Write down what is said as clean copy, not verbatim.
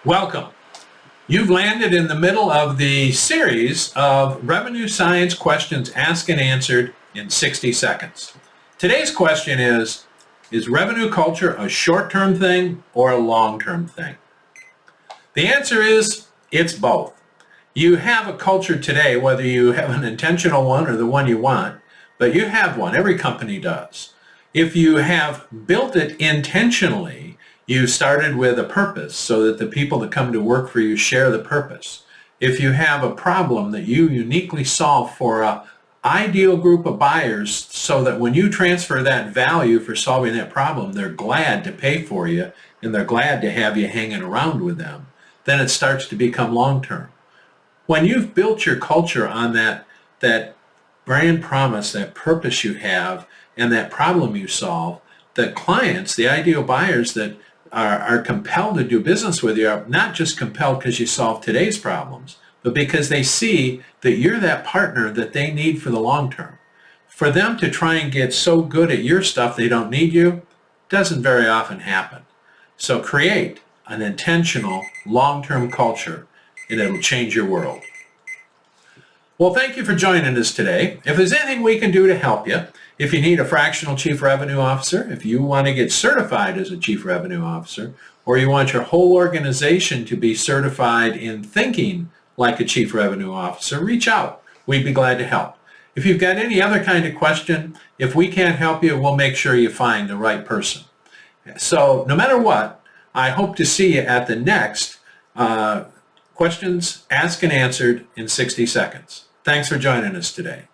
Welcome. You've landed in the middle of the series of revenue science questions asked and answered in 60 seconds. Today's question is revenue culture a short-term thing or a long-term thing? The answer is it's both. You have a culture today, whether you have an intentional one or the one you want, but you have one. Every company does. If you have built it intentionally, you started with a purpose so that the people that come to work for you share the purpose. If you have a problem that you uniquely solve for an ideal group of buyers so that when you transfer that value for solving that problem, they're glad to pay for you and they're glad to have you hanging around with them, then it starts to become long-term. When you've built your culture on that brand promise, that purpose you have, and that problem you solve, the clients, the ideal buyers that are compelled to do business with you are not just compelled because you solve today's problems, but because they see that you're that partner that they need for the long term. For them to try and get so good at your stuff they don't need you doesn't very often happen. So create an intentional long-term culture and it'll change your world. Well, thank you for joining us today. If there's anything we can do to help you, if you need a fractional chief revenue officer, if you want to get certified as a chief revenue officer, or you want your whole organization to be certified in thinking like a chief revenue officer, reach out. We'd be glad to help. If you've got any other kind of question, if we can't help you, we'll make sure you find the right person. So no matter what, I hope to see you at the next Questions Asked and Answered in 60 Seconds. Thanks for joining us today.